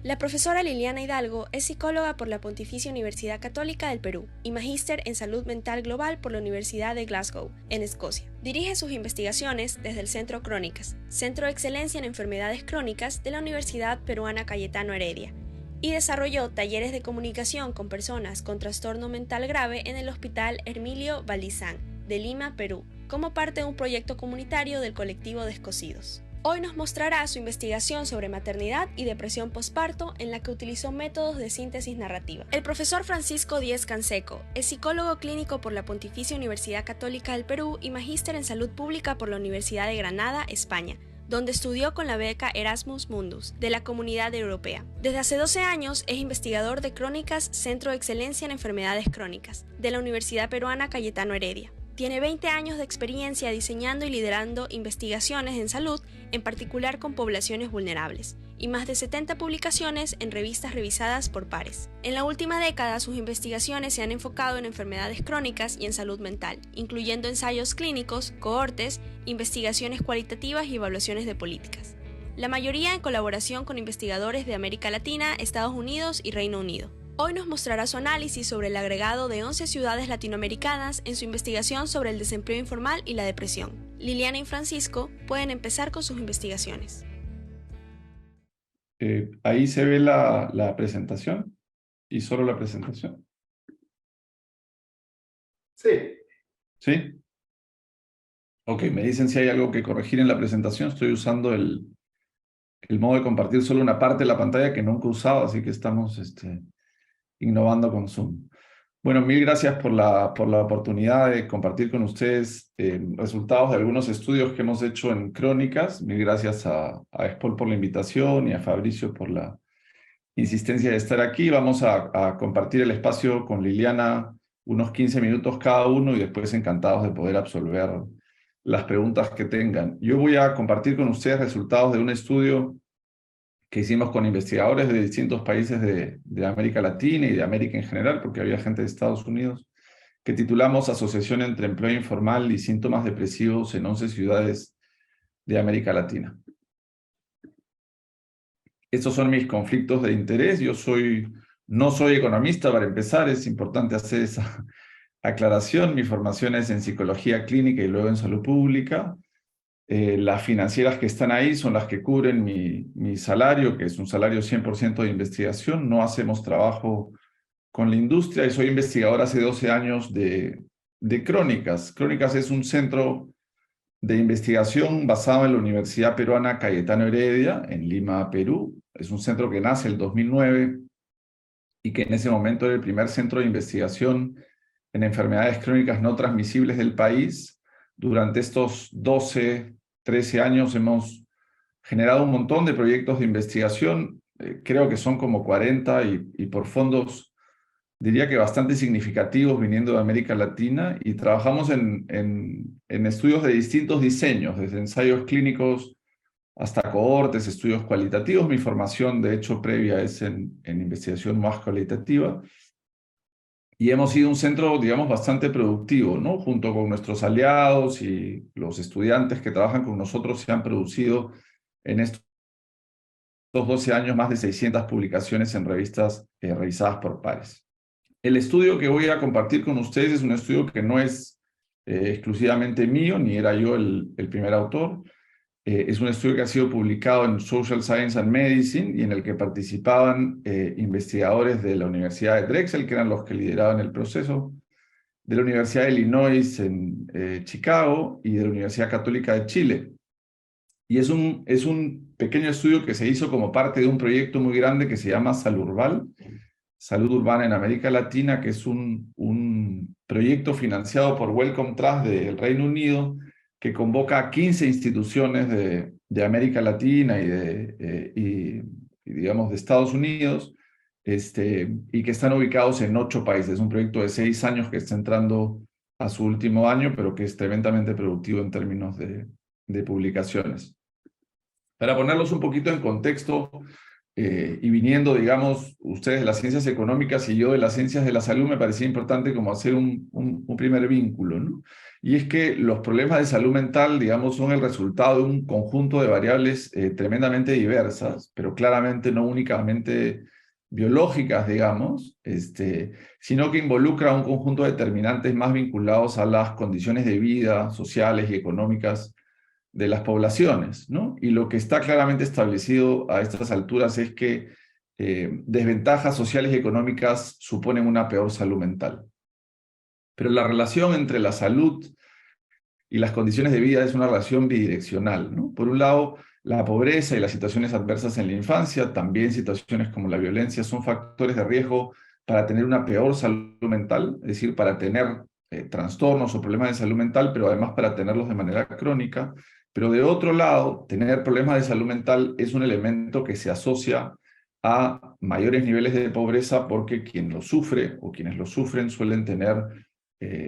La profesora Liliana Hidalgo es psicóloga por la Pontificia Universidad Católica del Perú y magíster en Salud Mental Global por la Universidad de Glasgow, en Escocia. Dirige sus investigaciones desde el Centro Crónicas, Centro de Excelencia en Enfermedades Crónicas de la Universidad Peruana Cayetano Heredia, y desarrolló talleres de comunicación con personas con trastorno mental grave en el Hospital Hermilio Valdizán, de Lima, Perú, como parte de un proyecto comunitario del colectivo Descosidos. Hoy nos mostrará su investigación sobre maternidad y depresión posparto en la que utilizó métodos de síntesis narrativa. El profesor Francisco Díez Canseco es psicólogo clínico por la Pontificia Universidad Católica del Perú y magíster en salud pública por la Universidad de Granada, España, donde estudió con la beca Erasmus Mundus de la Comunidad Europea. Desde hace 12 años es investigador de Crónicas Centro de Excelencia en Enfermedades Crónicas de la Universidad Peruana Cayetano Heredia. Tiene 20 años de experiencia diseñando y liderando investigaciones en salud, en particular con poblaciones vulnerables, y más de 70 publicaciones en revistas revisadas por pares. En la última década, sus investigaciones se han enfocado en enfermedades crónicas y en salud mental, incluyendo ensayos clínicos, cohortes, investigaciones cualitativas y evaluaciones de políticas. La mayoría en colaboración con investigadores de América Latina, Estados Unidos y Reino Unido. Hoy nos mostrará su análisis sobre el agregado de 11 ciudades latinoamericanas en su investigación sobre el desempleo informal y la depresión. Liliana y Francisco pueden empezar con sus investigaciones. Ahí se ve la presentación y solo la presentación. Sí. ¿Sí? Ok, me dicen si hay algo que corregir en la presentación. Estoy usando el modo de compartir solo una parte de la pantalla que nunca he usado, así que estamos innovando con Zoom. Bueno, mil gracias por la oportunidad de compartir con ustedes resultados de algunos estudios que hemos hecho en Crónicas. Mil gracias a Espol por la invitación y a Fabricio por la insistencia de estar aquí. Vamos a compartir el espacio con Liliana unos 15 minutos cada uno y después encantados de poder absolver las preguntas que tengan. Yo voy a compartir con ustedes resultados de un estudio que hicimos con investigadores de distintos países de América Latina y de América en general, porque había gente de Estados Unidos, que titulamos Asociación entre empleo informal y síntomas depresivos en 11 ciudades de América Latina. Estos son mis conflictos de interés. Yo no soy economista, para empezar, es importante hacer esa aclaración. Mi formación es en psicología clínica y luego en salud pública. Las financieras que están ahí son las que cubren mi salario, que es un salario 100% de investigación. No hacemos trabajo con la industria y soy investigador hace 12 años de Crónicas. Crónicas es un centro de investigación basado en la Universidad Peruana Cayetano Heredia, en Lima, Perú. Es un centro que nace en el 2009 y que en ese momento era el primer centro de investigación en enfermedades crónicas no transmisibles del país. Durante estos 13 años hemos generado un montón de proyectos de investigación, creo que son como 40 y por fondos, diría que bastante significativos viniendo de América Latina, y trabajamos en estudios de distintos diseños, desde ensayos clínicos hasta cohortes, estudios cualitativos. Mi formación, de hecho, previa es en investigación más cualitativa. Y hemos sido un centro, digamos, bastante productivo, ¿no? Junto con nuestros aliados y los estudiantes que trabajan con nosotros, se han producido en estos 12 años más de 600 publicaciones en revistas revisadas por pares. El estudio que voy a compartir con ustedes es un estudio que no es exclusivamente mío, ni era yo el primer autor. Es un estudio que ha sido publicado en Social Science and Medicine y en el que participaban investigadores de la Universidad de Drexel, que eran los que lideraban el proceso, de la Universidad de Illinois en Chicago y de la Universidad Católica de Chile. Y es un pequeño estudio que se hizo como parte de un proyecto muy grande que se llama Salurval, Salud Urbana en América Latina, que es un proyecto financiado por Wellcome Trust del Reino Unido, que convoca a 15 instituciones de América Latina y digamos, de Estados Unidos, y que están ubicados en 8 países. Es un proyecto de 6 años que está entrando a su último año, pero que es tremendamente productivo en términos de publicaciones. Para ponerlos un poquito en contexto, y viniendo, digamos, ustedes de las ciencias económicas y yo de las ciencias de la salud, me parecía importante como hacer un primer vínculo, ¿no? Y es que los problemas de salud mental, digamos, son el resultado de un conjunto de variables tremendamente diversas, pero claramente no únicamente biológicas, digamos, sino que involucra un conjunto de determinantes más vinculados a las condiciones de vida sociales y económicas de las poblaciones, ¿no? Y lo que está claramente establecido a estas alturas es que desventajas sociales y económicas suponen una peor salud mental. Pero la relación entre la salud y las condiciones de vida es una relación bidireccional, ¿no? Por un lado, la pobreza y las situaciones adversas en la infancia, también situaciones como la violencia, son factores de riesgo para tener una peor salud mental, es decir, para tener trastornos o problemas de salud mental, pero además para tenerlos de manera crónica. Pero de otro lado, tener problemas de salud mental es un elemento que se asocia a mayores niveles de pobreza porque quien lo sufre o quienes lo sufren suelen tener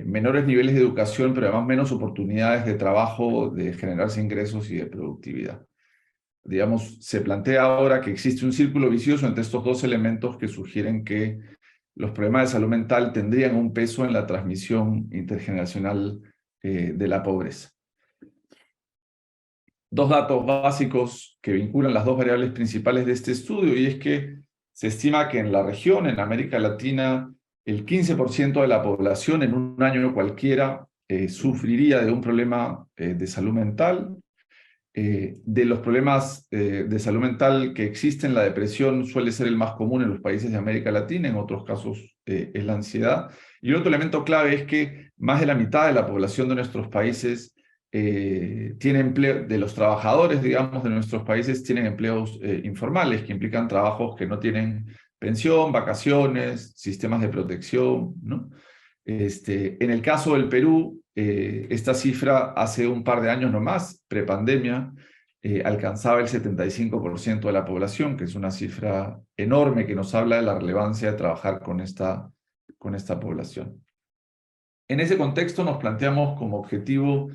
menores niveles de educación, pero además menos oportunidades de trabajo, de generarse ingresos y de productividad. Digamos, se plantea ahora que existe un círculo vicioso entre estos dos elementos que sugieren que los problemas de salud mental tendrían un peso en la transmisión intergeneracional de la pobreza. Dos datos básicos que vinculan las dos variables principales de este estudio, y es que se estima que en la región, en América Latina, el 15% de la población en un año cualquiera sufriría de un problema de salud mental. De los problemas de salud mental que existen, la depresión suele ser el más común en los países de América Latina, en otros casos es la ansiedad. Y otro elemento clave es que más de la mitad de la población de nuestros países tiene empleo, de los trabajadores, digamos, de nuestros países tienen empleos informales, que implican trabajos que no tienen pensión, vacaciones, sistemas de protección, ¿no? En el caso del Perú, esta cifra hace un par de años nomás, prepandemia, alcanzaba el 75% de la población, que es una cifra enorme que nos habla de la relevancia de trabajar con esta población. En ese contexto nos planteamos como objetivo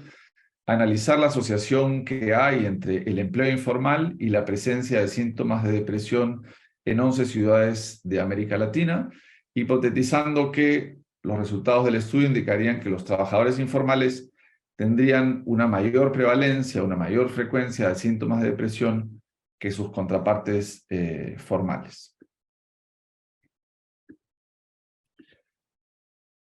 analizar la asociación que hay entre el empleo informal y la presencia de síntomas de depresión en 11 ciudades de América Latina, hipotetizando que los resultados del estudio indicarían que los trabajadores informales tendrían una mayor prevalencia, una mayor frecuencia de síntomas de depresión que sus contrapartes formales.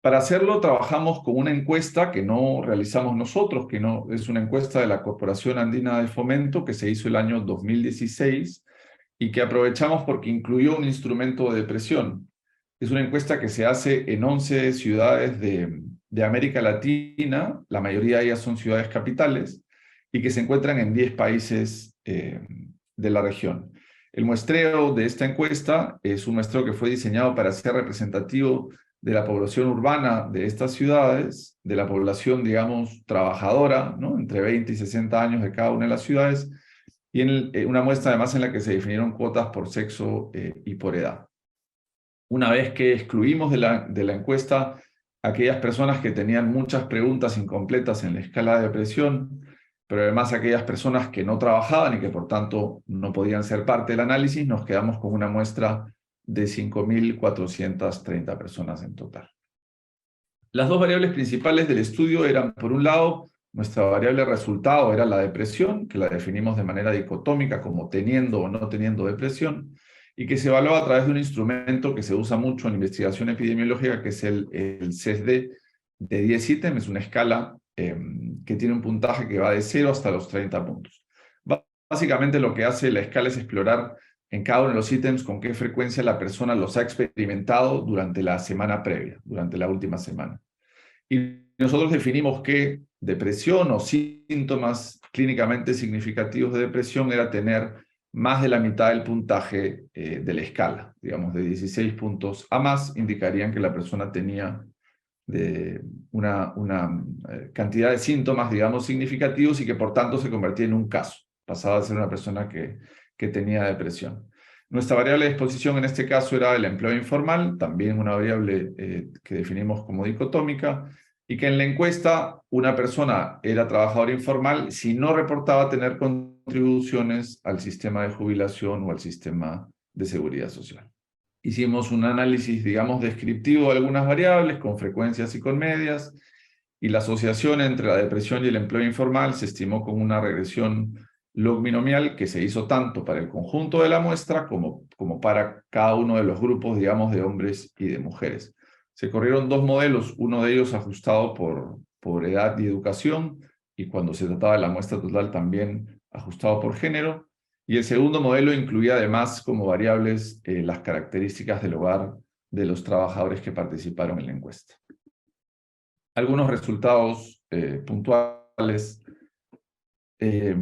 Para hacerlo trabajamos con una encuesta que no realizamos nosotros, que no es una encuesta de la Corporación Andina de Fomento que se hizo el año 2016 y que aprovechamos porque incluyó un instrumento de depresión. Es una encuesta que se hace en 11 ciudades de América Latina, la mayoría de ellas son ciudades capitales, y que se encuentran en 10 países de la región. El muestreo de esta encuesta es un muestreo que fue diseñado para ser representativo de la población urbana de estas ciudades, de la población, digamos, trabajadora, ¿no? Entre 20 y 60 años de cada una de las ciudades, y una muestra además en la que se definieron cuotas por sexo y por edad. Una vez que excluimos de la encuesta aquellas personas que tenían muchas preguntas incompletas en la escala de depresión, pero además aquellas personas que no trabajaban y que por tanto no podían ser parte del análisis, nos quedamos con una muestra de 5.430 personas en total. Las dos variables principales del estudio eran, por un lado, nuestra variable resultado era la depresión, que la definimos de manera dicotómica como teniendo o no teniendo depresión, y que se evaluaba a través de un instrumento que se usa mucho en investigación epidemiológica, que es el CESD de 10 ítems, es una escala que tiene un puntaje que va de 0 hasta los 30 puntos. Básicamente lo que hace la escala es explorar en cada uno de los ítems con qué frecuencia la persona los ha experimentado durante la semana previa, durante la última semana. Y nosotros definimos que depresión o síntomas clínicamente significativos de depresión era tener más de la mitad del puntaje de la escala, digamos de 16 puntos a más, indicarían que la persona tenía una cantidad de síntomas, digamos, significativos y que por tanto se convertía en un caso, pasaba a ser una persona que tenía depresión. Nuestra variable de exposición en este caso era el empleo informal, también una variable que definimos como dicotómica, y que en la encuesta una persona era trabajadora informal si no reportaba tener contribuciones al sistema de jubilación o al sistema de seguridad social. Hicimos un análisis, digamos, descriptivo de algunas variables, con frecuencias y con medias, y la asociación entre la depresión y el empleo informal se estimó con una regresión log binomial que se hizo tanto para el conjunto de la muestra como para cada uno de los grupos, digamos, de hombres y de mujeres. Se corrieron dos modelos, uno de ellos ajustado por edad y educación, y cuando se trataba de la muestra total también ajustado por género, y el segundo modelo incluía además como variables las características del hogar de los trabajadores que participaron en la encuesta. Algunos resultados puntuales que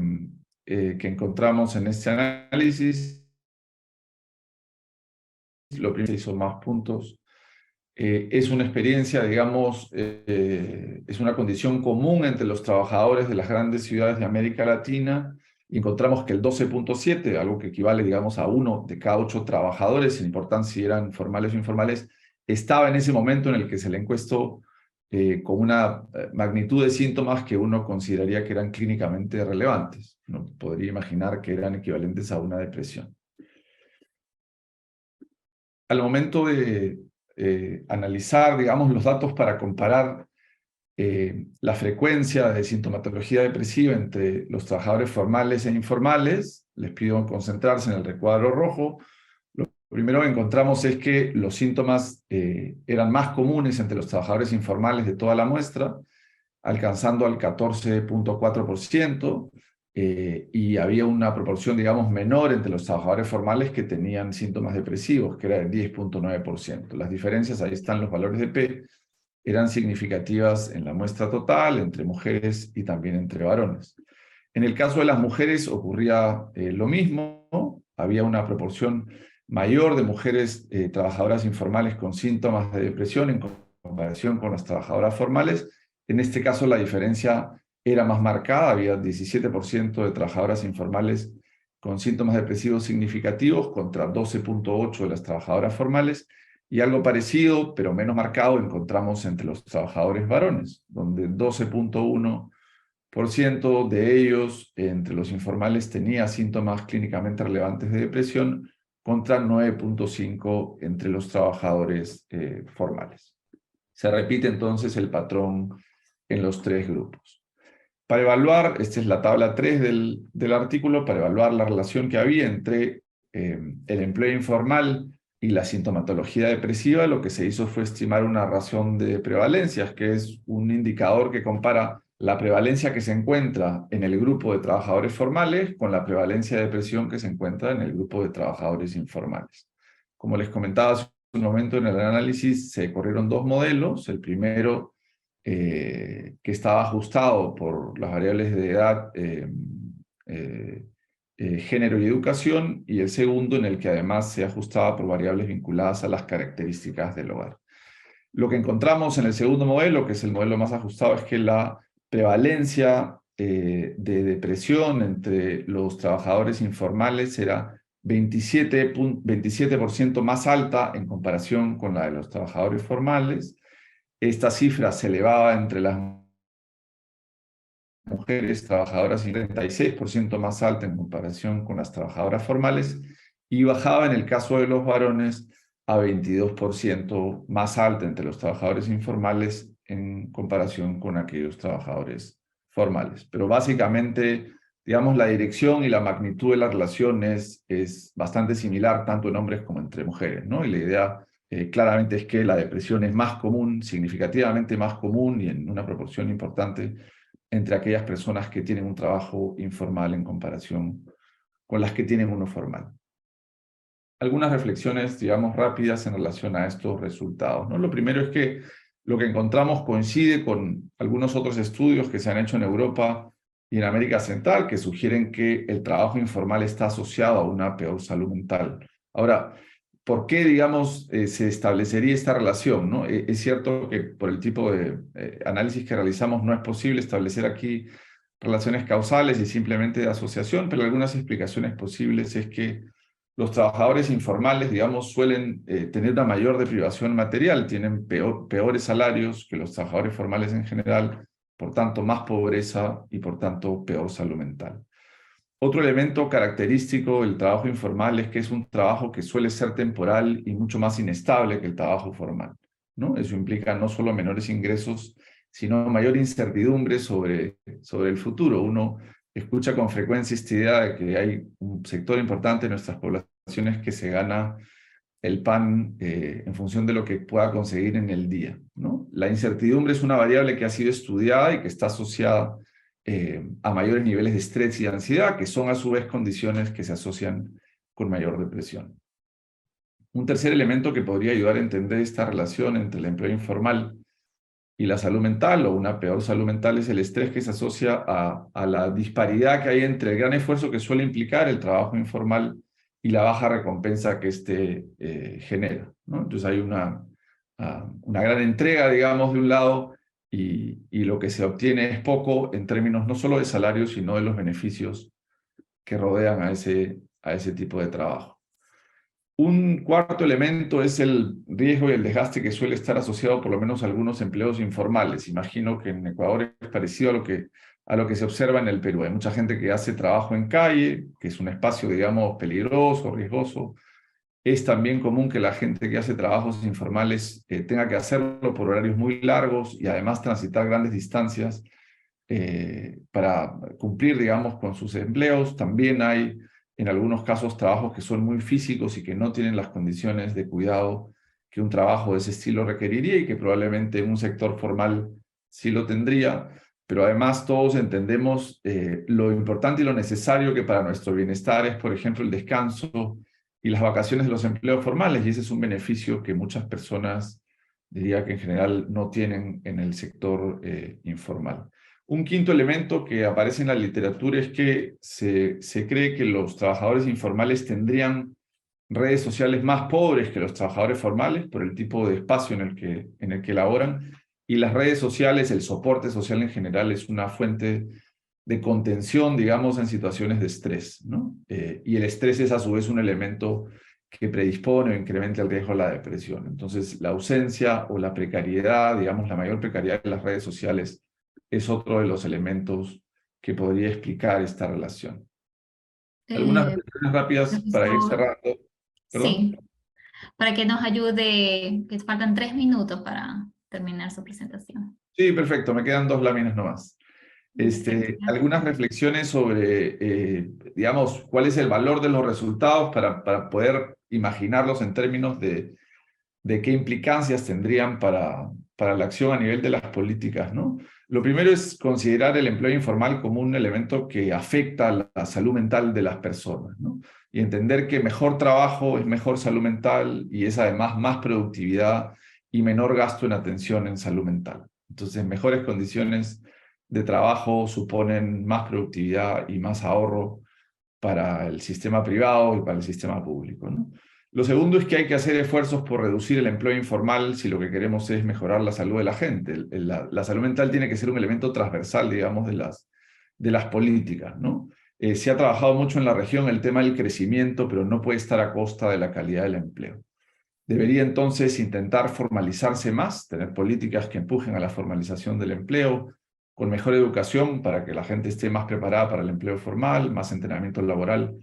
encontramos en este análisis. Lo primero, se hizo más puntos. Es una experiencia, digamos, es una condición común entre los trabajadores de las grandes ciudades de América Latina. Y encontramos que el 12.7, algo que equivale, digamos, a 1 de cada 8 trabajadores, sin importar si eran formales o informales, estaba en ese momento en el que se le encuestó con una magnitud de síntomas que uno consideraría que eran clínicamente relevantes. Uno podría imaginar que eran equivalentes a una depresión. Al momento de analizar, digamos, los datos para comparar la frecuencia de sintomatología depresiva entre los trabajadores formales e informales, les pido concentrarse en el recuadro rojo. Lo primero que encontramos es que los síntomas eran más comunes entre los trabajadores informales de toda la muestra, alcanzando al 14.4%, y había una proporción, digamos, menor entre los trabajadores formales que tenían síntomas depresivos, que era del 10.9%. Las diferencias, ahí están los valores de P, eran significativas en la muestra total, entre mujeres y también entre varones. En el caso de las mujeres ocurría lo mismo, había una proporción mayor de mujeres trabajadoras informales con síntomas de depresión en comparación con las trabajadoras formales. En este caso la diferencia era más marcada, había 17% de trabajadoras informales con síntomas depresivos significativos contra 12.8% de las trabajadoras formales, y algo parecido, pero menos marcado, encontramos entre los trabajadores varones, donde 12.1% de ellos, entre los informales, tenía síntomas clínicamente relevantes de depresión, contra 9.5% entre los trabajadores formales. Se repite entonces el patrón en los tres grupos. Para evaluar, esta es la tabla 3 del artículo, para evaluar la relación que había entre el empleo informal y la sintomatología depresiva, lo que se hizo fue estimar una razón de prevalencias, que es un indicador que compara la prevalencia que se encuentra en el grupo de trabajadores formales con la prevalencia de depresión que se encuentra en el grupo de trabajadores informales. Como les comentaba hace un momento en el análisis, se corrieron dos modelos. El primero, que estaba ajustado por las variables de edad, género y educación, y el segundo en el que además se ajustaba por variables vinculadas a las características del hogar. Lo que encontramos en el segundo modelo, que es el modelo más ajustado, es que la prevalencia de depresión entre los trabajadores informales era 27% más alta en comparación con la de los trabajadores formales. Esta cifra se elevaba entre las mujeres trabajadoras y 36% más alta en comparación con las trabajadoras formales, y bajaba en el caso de los varones a 22% más alta entre los trabajadores informales en comparación con aquellos trabajadores formales. Pero básicamente, digamos, la dirección y la magnitud de la relación es bastante similar tanto en hombres como entre mujeres, ¿no? Y la idea claramente es que la depresión es más común, significativamente más común y en una proporción importante entre aquellas personas que tienen un trabajo informal en comparación con las que tienen uno formal. Algunas reflexiones, digamos, rápidas en relación a estos resultados, ¿no? Lo primero es que lo que encontramos coincide con algunos otros estudios que se han hecho en Europa y en América Central, que sugieren que el trabajo informal está asociado a una peor salud mental. Ahora, ¿por qué, digamos, se establecería esta relación, ¿no? Es cierto que por el tipo de análisis que realizamos no es posible establecer aquí relaciones causales y simplemente de asociación, pero algunas explicaciones posibles es que Los trabajadores informales, digamos, suelen tener una mayor deprivación material, tienen peores salarios que los trabajadores formales en general, por tanto, más pobreza y por tanto, peor salud mental. Otro elemento característico del trabajo informal es que es un trabajo que suele ser temporal y mucho más inestable que el trabajo formal, ¿no? Eso implica no solo menores ingresos, sino mayor incertidumbre sobre el futuro. Uno escucha con frecuencia esta idea de que hay un sector importante de nuestras poblaciones que se gana el pan en función de lo que pueda conseguir en el día, ¿no? La incertidumbre es una variable que ha sido estudiada y que está asociada a mayores niveles de estrés y de ansiedad, que son a su vez condiciones que se asocian con mayor depresión. Un tercer elemento que podría ayudar a entender esta relación entre el empleo informal y la salud mental, o una peor salud mental, es el estrés que se asocia a la disparidad que hay entre el gran esfuerzo que suele implicar el trabajo informal y la baja recompensa que éste genera, ¿no? Entonces hay una gran entrega, digamos, de un lado, y lo que se obtiene es poco en términos no solo de salario, sino de los beneficios que rodean a ese tipo de trabajo. Un cuarto elemento es el riesgo y el desgaste que suele estar asociado por lo menos a algunos empleos informales. Imagino que en Ecuador es parecido a lo que se observa en el Perú. Hay mucha gente que hace trabajo en calle, que es un espacio, digamos, peligroso, riesgoso. Es también común que la gente que hace trabajos informales tenga que hacerlo por horarios muy largos y además transitar grandes distancias para cumplir, digamos, con sus empleos. También hay, en algunos casos, trabajos que son muy físicos y que no tienen las condiciones de cuidado que un trabajo de ese estilo requeriría y que probablemente un sector formal sí lo tendría. Pero además todos entendemos lo importante y lo necesario que para nuestro bienestar es, por ejemplo, el descanso y las vacaciones de los empleos formales, y ese es un beneficio que muchas personas, diría que en general, no tienen en el sector informal. Un quinto elemento que aparece en la literatura es que se cree que los trabajadores informales tendrían redes sociales más pobres que los trabajadores formales por el tipo de espacio en el que laboran, y las redes sociales, el soporte social en general, es una fuente de contención, digamos, en situaciones de estrés, ¿no? Y el estrés es a su vez un elemento que predispone o incrementa el riesgo de la depresión. Entonces, la ausencia o la precariedad, digamos, la mayor precariedad de las redes sociales es otro de los elementos que podría explicar esta relación. Algunas Eh, reflexiones rápidas para ir Profesor, cerrando. ¿Perdón? sí, para que nos ayude, que faltan 3 minutos para terminar su presentación. Sí, perfecto, me quedan 2 láminas nomás. Gracias. Algunas reflexiones sobre, digamos, cuál es el valor de los resultados para poder imaginarlos en términos de qué implicancias tendrían para la acción a nivel de las políticas, ¿no? Lo primero es considerar el empleo informal como un elemento que afecta a la salud mental de las personas, ¿no? Y entender que mejor trabajo es mejor salud mental y es además más productividad y menor gasto en atención en salud mental. Entonces, mejores condiciones de trabajo suponen más productividad y más ahorro para el sistema privado y para el sistema público, ¿no? Lo segundo es que hay que hacer esfuerzos por reducir el empleo informal si lo que queremos es mejorar la salud de la gente. La salud mental tiene que ser un elemento transversal, digamos, de las políticas, ¿no? Se ha trabajado mucho en la región el tema del crecimiento, pero no puede estar a costa de la calidad del empleo. Debería entonces intentar formalizarse más, tener políticas que empujen a la formalización del empleo, con mejor educación para que la gente esté más preparada para el empleo formal, más entrenamiento laboral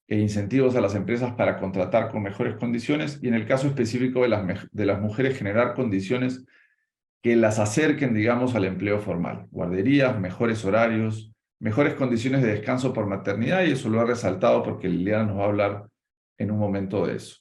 e incentivos a las empresas para contratar con mejores condiciones, y en el caso específico de las mujeres, generar condiciones que las acerquen, digamos, al empleo formal. Guarderías, mejores horarios, mejores condiciones de descanso por maternidad, y eso lo ha resaltado porque Liliana nos va a hablar en un momento de eso.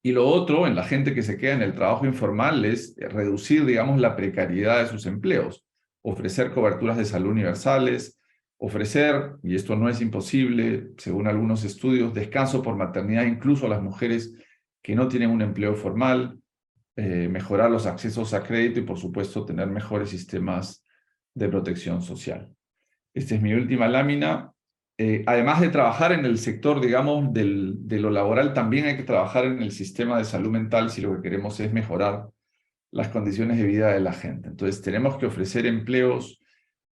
Y lo otro, en la gente que se queda en el trabajo informal, es reducir, digamos, la precariedad de sus empleos, ofrecer coberturas de salud universales, ofrecer, y esto no es imposible, según algunos estudios, descanso por maternidad incluso a las mujeres que no tienen un empleo formal, mejorar los accesos a crédito y, por supuesto, tener mejores sistemas de protección social. Esta es mi última lámina. Además de trabajar en el sector, digamos, de lo laboral, también hay que trabajar en el sistema de salud mental si lo que queremos es mejorar las condiciones de vida de la gente. Entonces, tenemos que ofrecer empleos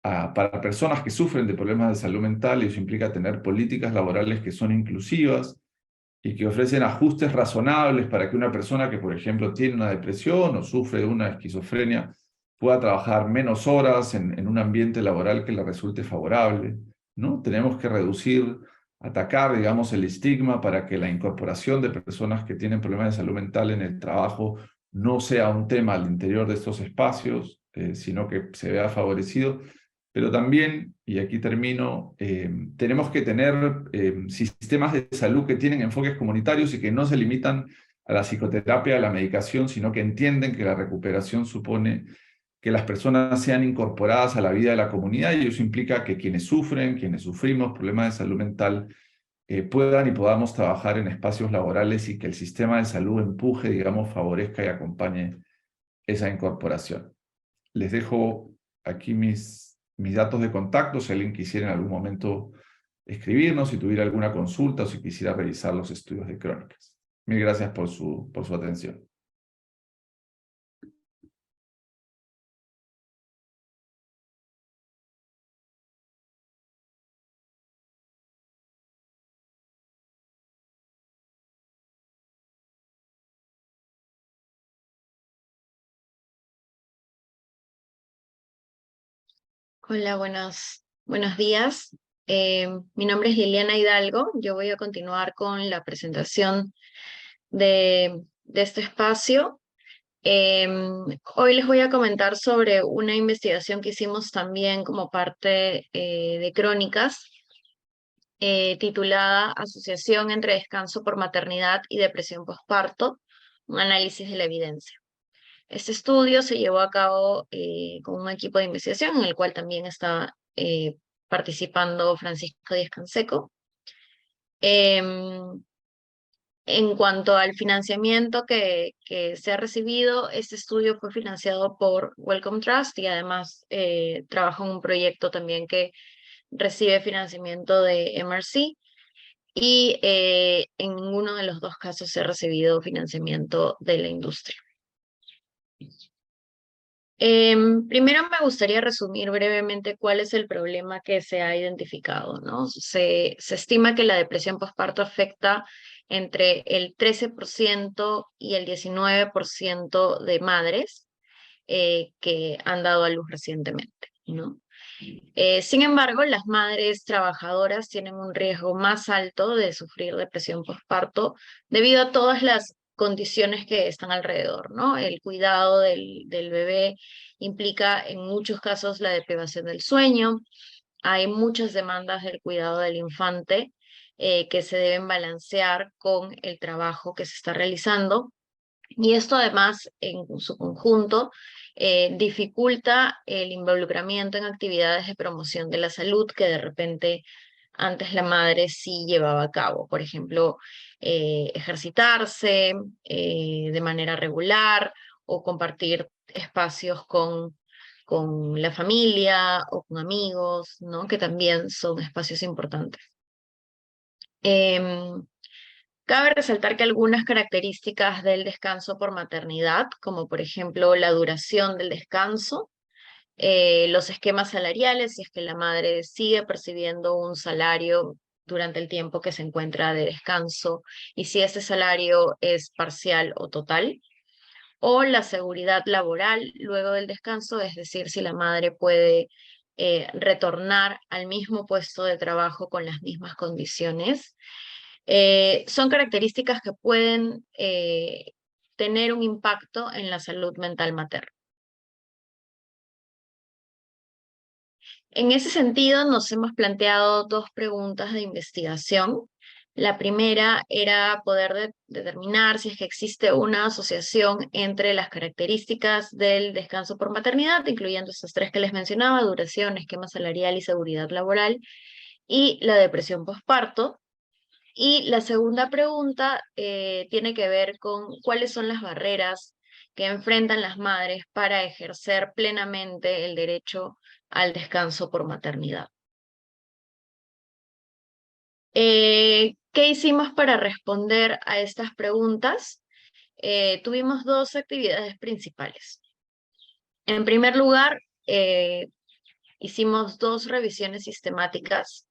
para personas que sufren de problemas de salud mental, y eso implica tener políticas laborales que son inclusivas, y que ofrecen ajustes razonables para que una persona que, por ejemplo, tiene una depresión o sufre de una esquizofrenia pueda trabajar menos horas en un ambiente laboral que le resulte favorable, ¿no? Tenemos que atacar, digamos, el estigma para que la incorporación de personas que tienen problemas de salud mental en el trabajo no sea un tema al interior de estos espacios, sino que se vea favorecido. Pero también, y aquí termino, tenemos que tener sistemas de salud que tienen enfoques comunitarios y que no se limitan a la psicoterapia, a la medicación, sino que entienden que la recuperación supone que las personas sean incorporadas a la vida de la comunidad, y eso implica que quienes sufren, quienes sufrimos problemas de salud mental, puedan y podamos trabajar en espacios laborales y que el sistema de salud empuje, digamos, favorezca y acompañe esa incorporación. Les dejo aquí mis datos de contacto, si alguien quisiera en algún momento escribirnos, si tuviera alguna consulta o si quisiera revisar los estudios de crónicas. Mil gracias por su atención. Hola, buenos días. Mi nombre es Liliana Hidalgo. Yo voy a continuar con la presentación de este espacio. Hoy les voy a comentar sobre una investigación que hicimos también como parte de Crónicas, titulada Asociación entre descanso por maternidad y depresión postparto, un análisis de la evidencia. Este estudio se llevó a cabo con un equipo de investigación en el cual también está participando Francisco Díaz Canseco. En cuanto al financiamiento que se ha recibido, este estudio fue financiado por Wellcome Trust y además trabaja en un proyecto también que recibe financiamiento de MRC, y en ninguno de los dos casos se ha recibido financiamiento de la industria. Primero me gustaría resumir brevemente cuál es el problema que se ha identificado, ¿no? Se estima que la depresión postparto afecta entre el 13% y el 19% de madres que han dado a luz recientemente, ¿no? Sin embargo, las madres trabajadoras tienen un riesgo más alto de sufrir depresión postparto debido a todas las condiciones que están alrededor, ¿no? El cuidado del bebé implica en muchos casos la deprivación del sueño. Hay muchas demandas del cuidado del infante que se deben balancear con el trabajo que se está realizando. Y esto además, en su conjunto, dificulta el involucramiento en actividades de promoción de la salud que de repente antes la madre sí llevaba a cabo. Por ejemplo, ejercitarse de manera regular o compartir espacios con la familia o con amigos, ¿no? Que también son espacios importantes. Cabe resaltar que algunas características del descanso por maternidad, como por ejemplo la duración del descanso, los esquemas salariales, si es que la madre sigue percibiendo un salario durante el tiempo que se encuentra de descanso y si ese salario es parcial o total, o la seguridad laboral luego del descanso, es decir, si la madre puede retornar al mismo puesto de trabajo con las mismas condiciones. Son características que pueden tener un impacto en la salud mental materna. En ese sentido, nos hemos planteado dos preguntas de investigación. La primera era poder determinar si es que existe una asociación entre las características del descanso por maternidad, incluyendo esas tres que les mencionaba: duración, esquema salarial y seguridad laboral, y la depresión postparto. Y la segunda pregunta tiene que ver con cuáles son las barreras que enfrentan las madres para ejercer plenamente el derecho al descanso por maternidad. ¿Qué hicimos para responder a estas preguntas? Tuvimos dos actividades principales. En primer lugar, hicimos dos revisiones sistemáticas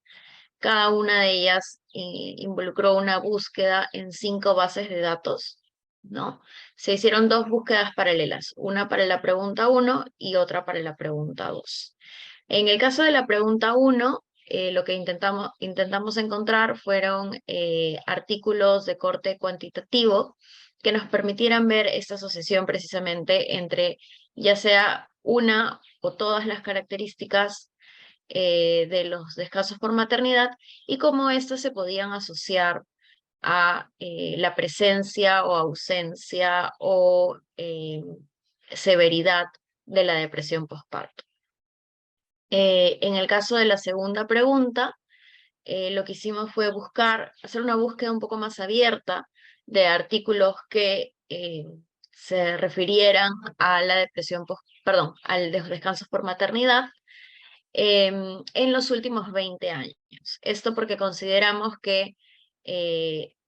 Cada una de ellas involucró una búsqueda en 5 bases de datos, ¿no? Se hicieron 2 búsquedas paralelas, una para la pregunta 1 y otra para la pregunta 2. En el caso de la pregunta 1, lo que intentamos encontrar fueron artículos de corte cuantitativo que nos permitieran ver esta asociación precisamente entre ya sea una o todas las características de los descansos por maternidad y cómo estos se podían asociar a la presencia o ausencia o severidad de la depresión postparto. En el caso de la segunda pregunta, lo que hicimos fue hacer una búsqueda un poco más abierta de artículos que se refirieran a la depresión al descansos por maternidad en los últimos 20 años. Esto porque consideramos que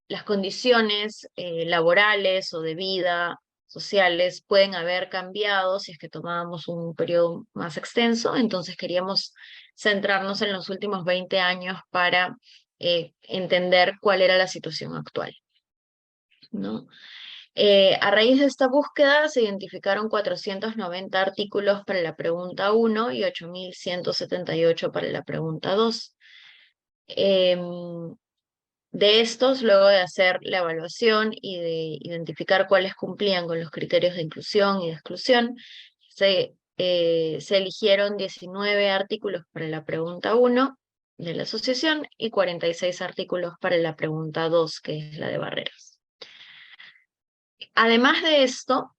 las condiciones laborales o de vida sociales pueden haber cambiado si es que tomábamos un periodo más extenso, entonces queríamos centrarnos en los últimos 20 años para entender cuál era la situación actual, ¿no? A raíz de esta búsqueda se identificaron 490 artículos para la pregunta 1 y 8.178 para la pregunta 2. De estos, luego de hacer la evaluación y de identificar cuáles cumplían con los criterios de inclusión y de exclusión, se eligieron 19 artículos para la pregunta 1 de la asociación y 46 artículos para la pregunta 2, que es la de barreras. Además de esto,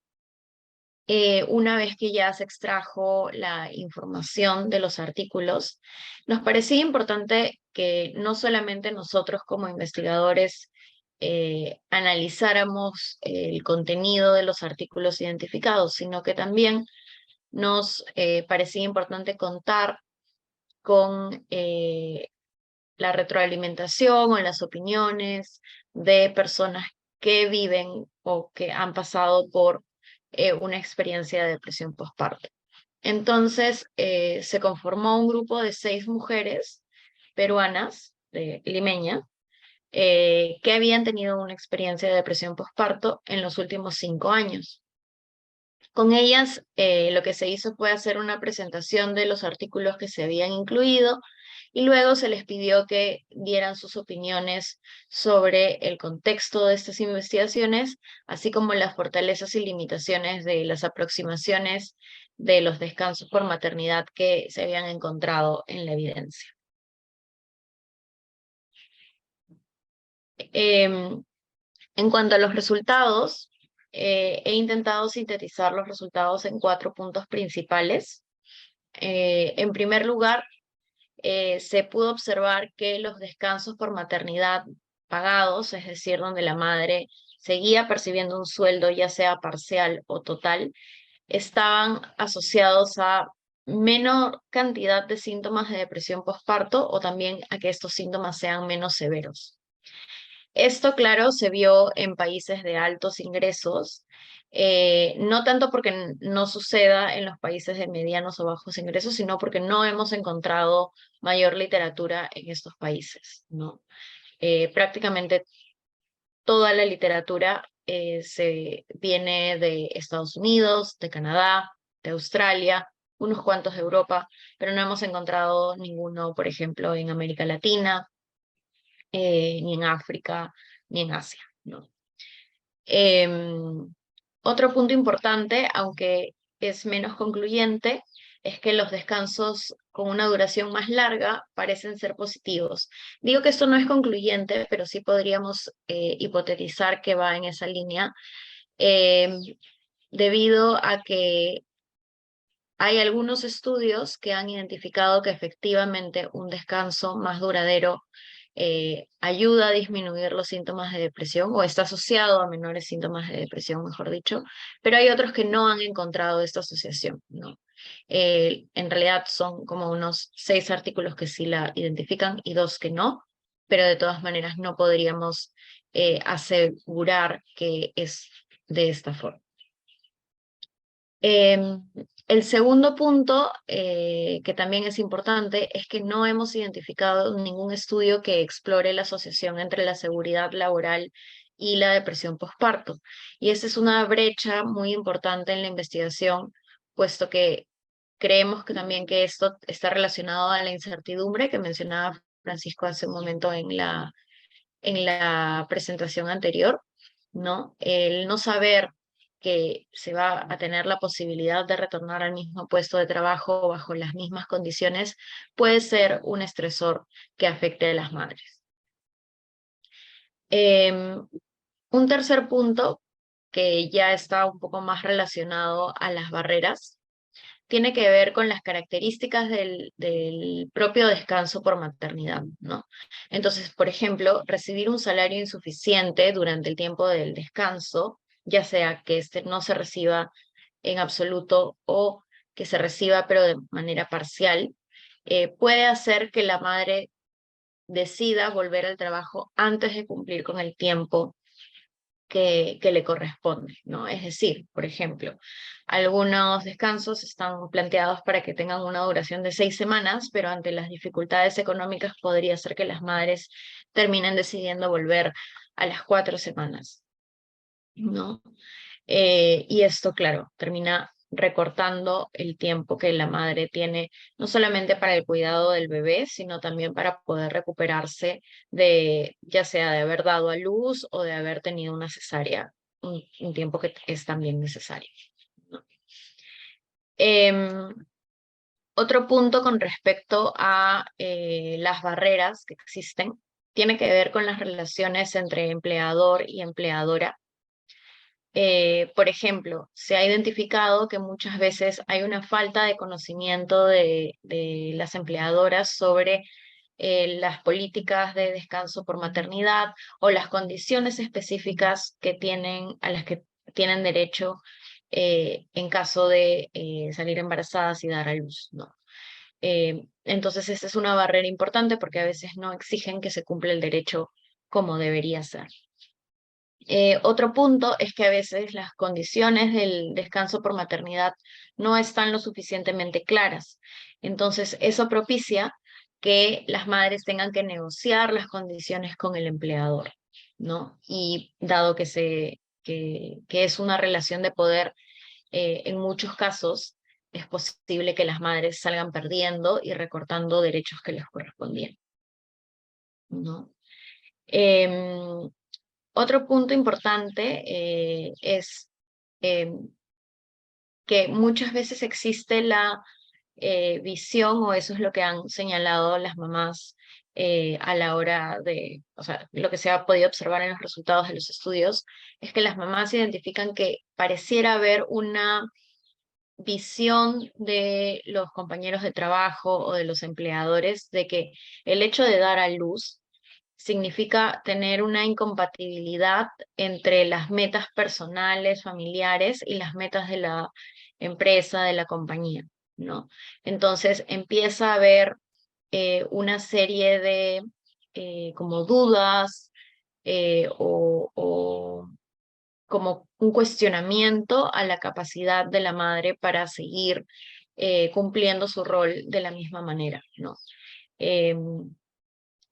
una vez que ya se extrajo la información de los artículos, nos parecía importante que no solamente nosotros como investigadores analizáramos el contenido de los artículos identificados, sino que también nos parecía importante contar con la retroalimentación o las opiniones de personas que viven o que han pasado por una experiencia de depresión postparto. Entonces, se conformó un grupo de 6 mujeres peruanas, limeñas, que habían tenido una experiencia de depresión postparto en los últimos 5 años. Con ellas, lo que se hizo fue hacer una presentación de los artículos que se habían incluido y luego se les pidió que dieran sus opiniones sobre el contexto de estas investigaciones, así como las fortalezas y limitaciones de las aproximaciones de los descansos por maternidad que se habían encontrado en la evidencia. En cuanto a los resultados, he intentado sintetizar los resultados en 4 puntos principales. En primer lugar, se pudo observar que los descansos por maternidad pagados, es decir, donde la madre seguía percibiendo un sueldo, ya sea parcial o total, estaban asociados a menor cantidad de síntomas de depresión postparto o también a que estos síntomas sean menos severos. Esto, claro, se vio en países de altos ingresos, no tanto porque no suceda en los países de medianos o bajos ingresos, sino porque no hemos encontrado mayor literatura en estos países, ¿no? Prácticamente toda la literatura se viene de Estados Unidos, de Canadá, de Australia, unos cuantos de Europa, pero no hemos encontrado ninguno, por ejemplo, en América Latina, ni en África, ni en Asia, ¿no? Otro punto importante, aunque es menos concluyente, es que los descansos con una duración más larga parecen ser positivos. Digo que esto no es concluyente, pero sí podríamos hipotetizar que va en esa línea, debido a que hay algunos estudios que han identificado que efectivamente un descanso más duradero ayuda a disminuir los síntomas de depresión o está asociado a menores síntomas de depresión, mejor dicho, pero hay otros que no han encontrado esta asociación, ¿no? En realidad son como unos 6 artículos que sí la identifican y 2 que no, pero de todas maneras no podríamos asegurar que es de esta forma. El segundo punto, que también es importante, es que no hemos identificado ningún estudio que explore la asociación entre la seguridad laboral y la depresión postparto. Y esa es una brecha muy importante en la investigación, puesto que creemos que también que esto está relacionado a la incertidumbre que mencionaba Francisco hace un momento en la presentación anterior, ¿no? El no saber que se va a tener la posibilidad de retornar al mismo puesto de trabajo bajo las mismas condiciones puede ser un estresor que afecte a las madres. Un tercer punto, que ya está un poco más relacionado a las barreras, tiene que ver con las características del propio descanso por maternidad, ¿no? Entonces, por ejemplo, recibir un salario insuficiente durante el tiempo del descanso, ya sea que este no se reciba en absoluto o que se reciba pero de manera parcial, puede hacer que la madre decida volver al trabajo antes de cumplir con el tiempo que le corresponde, ¿no? Es decir, por ejemplo, algunos descansos están planteados para que tengan una duración de 6 semanas, pero ante las dificultades económicas podría ser que las madres terminen decidiendo volver a las 4 semanas, ¿no? Y esto, claro, termina recortando el tiempo que la madre tiene, no solamente para el cuidado del bebé, sino también para poder recuperarse de, ya sea de haber dado a luz o de haber tenido una cesárea, un tiempo que es también necesario, ¿no? Otro punto con respecto a las barreras que existen tiene que ver con las relaciones entre empleador y empleadora. Por ejemplo, se ha identificado que muchas veces hay una falta de conocimiento de las empleadoras sobre las políticas de descanso por maternidad o las condiciones específicas que tienen, a las que tienen derecho en caso de salir embarazadas y dar a luz, ¿no? Entonces, esta es una barrera importante porque a veces no exigen que se cumpla el derecho como debería ser. Otro punto es que a veces las condiciones del descanso por maternidad no están lo suficientemente claras. Entonces, eso propicia que las madres tengan que negociar las condiciones con el empleador, ¿no? Y dado que es una relación de poder, en muchos casos es posible que las madres salgan perdiendo y recortando derechos que les correspondían, ¿no? Otro punto importante es que muchas veces existe la visión, o eso es lo que han señalado las mamás a la hora de, o sea, lo que se ha podido observar en los resultados de los estudios, es que las mamás identifican que pareciera haber una visión de los compañeros de trabajo o de los empleadores de que el hecho de dar a luz significa tener una incompatibilidad entre las metas personales, familiares y las metas de la empresa, de la compañía, ¿no? Entonces empieza a haber una serie de como dudas o como un cuestionamiento a la capacidad de la madre para seguir cumpliendo su rol de la misma manera, ¿no?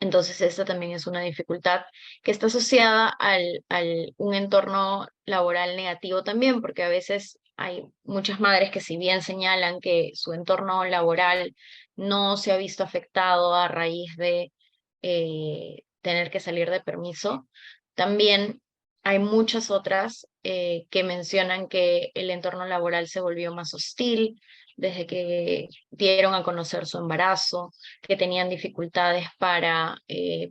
Entonces, esta también es una dificultad que está asociada al un entorno laboral negativo también, porque a veces hay muchas madres que si bien señalan que su entorno laboral no se ha visto afectado a raíz de tener que salir de permiso, también hay muchas otras que mencionan que el entorno laboral se volvió más hostil desde que dieron a conocer su embarazo, que tenían dificultades para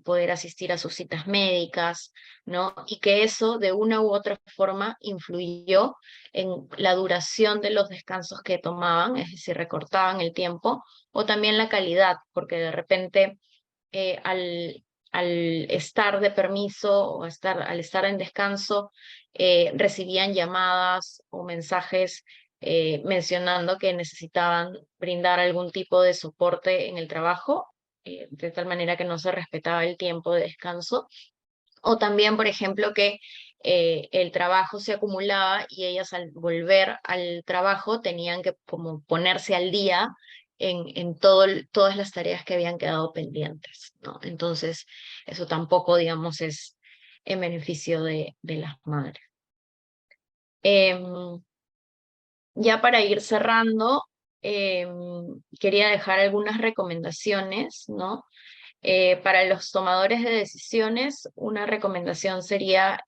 poder asistir a sus citas médicas, ¿no? Y que eso de una u otra forma influyó en la duración de los descansos que tomaban, es decir, recortaban el tiempo, o también la calidad, porque de repente al estar de permiso o al estar en descanso, recibían llamadas o mensajes mencionando que necesitaban brindar algún tipo de soporte en el trabajo, de tal manera que no se respetaba el tiempo de descanso. O también, por ejemplo, que el trabajo se acumulaba y ellas al volver al trabajo tenían que como ponerse al día en todas las tareas que habían quedado pendientes, ¿no? Entonces, eso tampoco, digamos, es en beneficio de las madres. Ya para ir cerrando, quería dejar algunas recomendaciones, ¿no? Para los tomadores de decisiones, una recomendación sería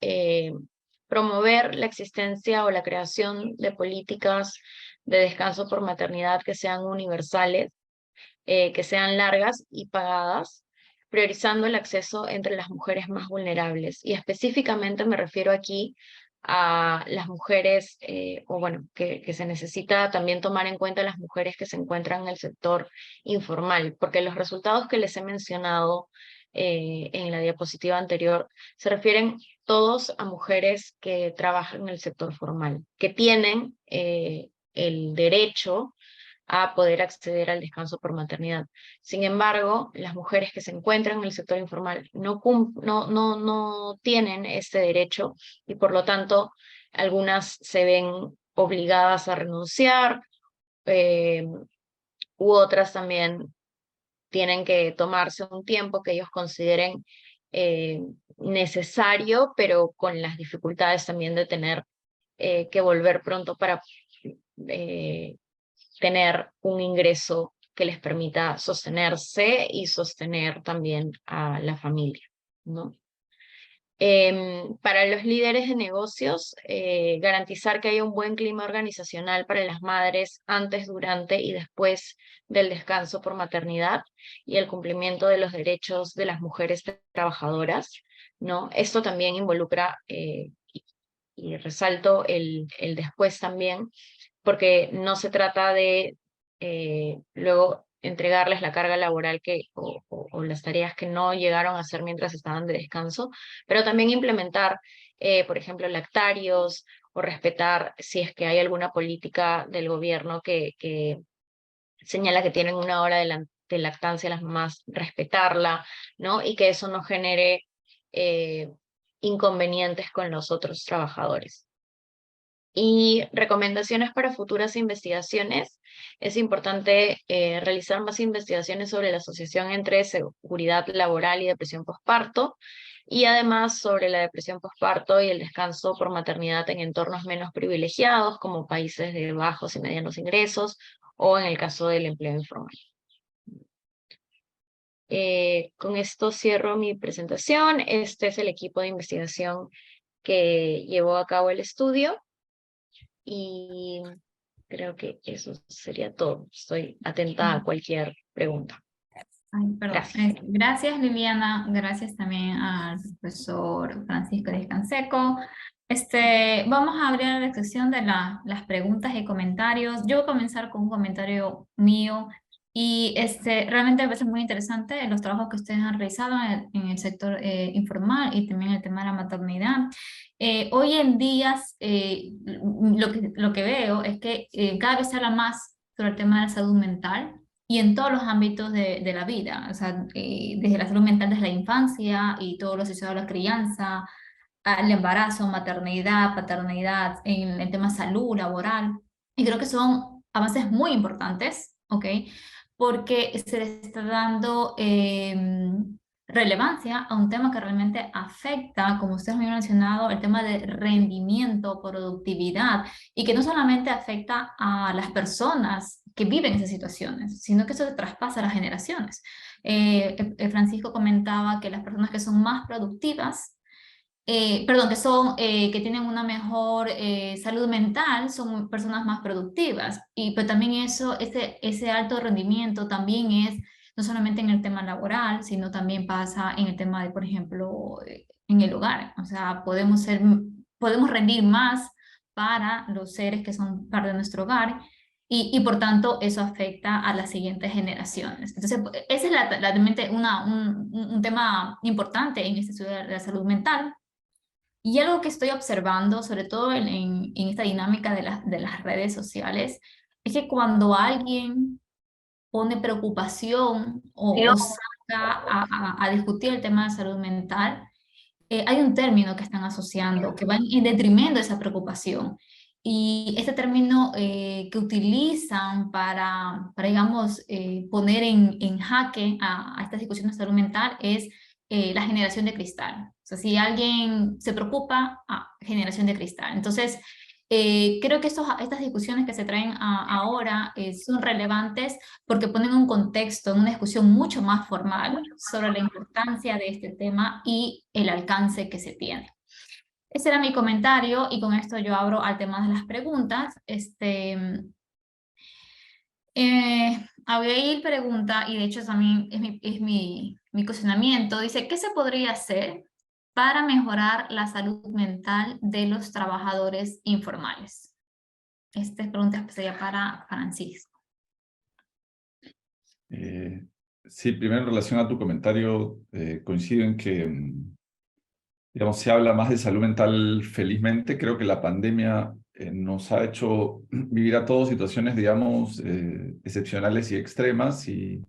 promover la existencia o la creación de políticas de descanso por maternidad que sean universales, que sean largas y pagadas, priorizando el acceso entre las mujeres más vulnerables. Y específicamente me refiero aquí a las mujeres, o bueno, que se necesita también tomar en cuenta las mujeres que se encuentran en el sector informal, porque los resultados que les he mencionado en la diapositiva anterior se refieren todos a mujeres que trabajan en el sector formal, que tienen el derecho a poder acceder al descanso por maternidad. Sin embargo, las mujeres que se encuentran en el sector informal no tienen este derecho y por lo tanto algunas se ven obligadas a renunciar, u otras también tienen que tomarse un tiempo que ellos consideren necesario, pero con las dificultades también de tener que volver pronto para tener un ingreso que les permita sostenerse y sostener también a la familia, ¿no? Para los líderes de negocios, garantizar que haya un buen clima organizacional para las madres antes, durante y después del descanso por maternidad y el cumplimiento de los derechos de las mujeres trabajadoras, ¿no? Esto también involucra, y resalto el después también, porque no se trata de luego entregarles la carga laboral o las tareas que no llegaron a hacer mientras estaban de descanso, pero también implementar, por ejemplo, lactarios o respetar si es que hay alguna política del gobierno que señala que tienen una hora de lactancia las mamás, respetarla, ¿no? Y que eso no genere inconvenientes con los otros trabajadores. Y recomendaciones para futuras investigaciones. Es importante realizar más investigaciones sobre la asociación entre seguridad laboral y depresión postparto, y además sobre la depresión postparto y el descanso por maternidad en entornos menos privilegiados, como países de bajos y medianos ingresos, o en el caso del empleo informal. Con esto cierro mi presentación. Este es el equipo de investigación que llevó a cabo el estudio. Y creo que eso sería todo. Estoy atenta a cualquier pregunta. Ay, perdón. Gracias. Gracias, Liliana. Gracias también al profesor Francisco Canseco. Vamos a abrir la sección de las preguntas y comentarios. Yo voy a comenzar con un comentario mío. Y realmente me parece muy interesante los trabajos que ustedes han realizado en el sector informal y también el tema de la maternidad. Hoy en día lo que veo es que cada vez se habla más sobre el tema de la salud mental y en todos los ámbitos de la vida, o sea, desde la salud mental desde la infancia y todo lo asociado a la crianza, al embarazo, maternidad, paternidad, en el tema salud, laboral. Y creo que son avances muy importantes, ¿ok? Porque se le está dando relevancia a un tema que realmente afecta, como ustedes me han mencionado, el tema de rendimiento, productividad, y que no solamente afecta a las personas que viven esas situaciones, sino que eso se traspasa a las generaciones. Francisco comentaba que las personas que son más productivas, que tienen una mejor salud mental, son personas más productivas. Pero también ese alto rendimiento también es no solamente en el tema laboral, sino también pasa en el tema de, por ejemplo, en el hogar. O sea, podemos rendir más para los seres que son parte de nuestro hogar y por tanto eso afecta a las siguientes generaciones. Entonces, ese es realmente un tema importante en este estudio de la salud mental. Y algo que estoy observando, sobre todo en esta dinámica de las redes sociales, es que cuando alguien pone preocupación o saca a discutir el tema de salud mental, hay un término que están asociando, que va en detrimento de esa preocupación. Y este término que utilizan para digamos, poner en jaque a estas discusiones de salud mental es la generación de cristal. O sea, si alguien se preocupa, generación de cristal. Entonces, creo que estas discusiones que se traen ahora son relevantes porque ponen un contexto, una discusión mucho más formal sobre la importancia de este tema y el alcance que se tiene. Ese era mi comentario y con esto yo abro al tema de las preguntas. Abigail pregunta, y de hecho también es mi cuestionamiento, dice, ¿qué se podría hacer para mejorar la salud mental de los trabajadores informales? Esta pregunta sería para Francisco. Sí, primero en relación a tu comentario, coincido en que, digamos, se habla más de salud mental felizmente. Creo que la pandemia nos ha hecho vivir a todos situaciones, digamos, excepcionales y extremas y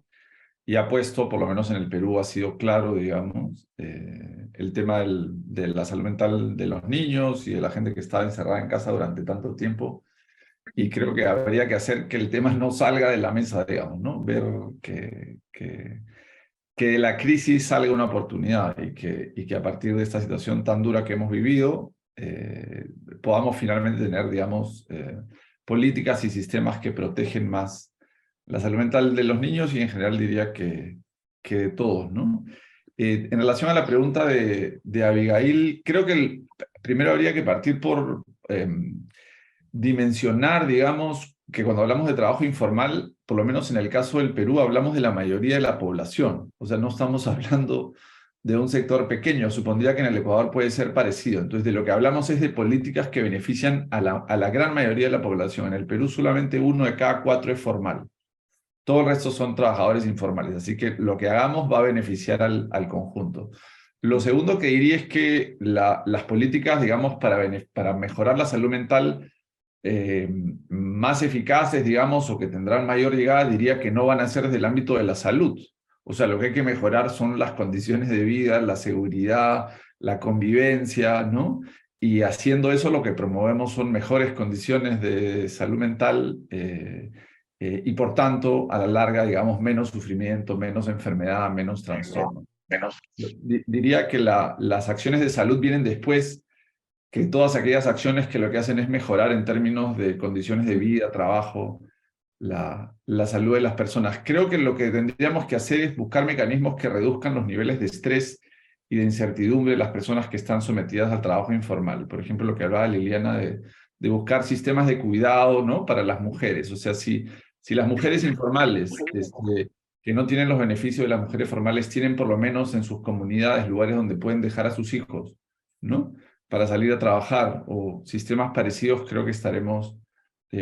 ha puesto, por lo menos en el Perú, ha sido claro, digamos, el tema de la salud mental de los niños y de la gente que estaba encerrada en casa durante tanto tiempo. Y creo que habría que hacer que el tema no salga de la mesa, digamos, ¿no? Ver que de la crisis salga una oportunidad y que a partir de esta situación tan dura que hemos vivido, podamos finalmente tener, digamos, políticas y sistemas que protegen más la salud mental de los niños y en general diría que de todos, ¿no? En relación a la pregunta de Abigail, creo que primero habría que partir por dimensionar, digamos, que cuando hablamos de trabajo informal, por lo menos en el caso del Perú, hablamos de la mayoría de la población. O sea, no estamos hablando de un sector pequeño. Supondría que en el Ecuador puede ser parecido. Entonces, de lo que hablamos es de políticas que benefician a la gran mayoría de la población. En el Perú solamente 1 de cada 4 es formal. Todo el resto son trabajadores informales. Así que lo que hagamos va a beneficiar al conjunto. Lo segundo que diría es que las políticas, digamos, para mejorar la salud mental más eficaces, digamos, o que tendrán mayor llegada, diría que no van a ser desde el ámbito de la salud. O sea, lo que hay que mejorar son las condiciones de vida, la seguridad, la convivencia, ¿no? Y haciendo eso lo que promovemos son mejores condiciones de salud mental y por tanto, a la larga, digamos, menos sufrimiento, menos enfermedad, menos trastorno. Diría que las acciones de salud vienen después que todas aquellas acciones que lo que hacen es mejorar en términos de condiciones de vida, trabajo, la salud de las personas. Creo que lo que tendríamos que hacer es buscar mecanismos que reduzcan los niveles de estrés y de incertidumbre de las personas que están sometidas al trabajo informal. Por ejemplo, lo que hablaba Liliana de buscar sistemas de cuidado, ¿no? Para las mujeres. O sea, si las mujeres informales, que no tienen los beneficios de las mujeres formales, tienen por lo menos en sus comunidades lugares donde pueden dejar a sus hijos, ¿no? Para salir a trabajar, o sistemas parecidos, creo que estaremos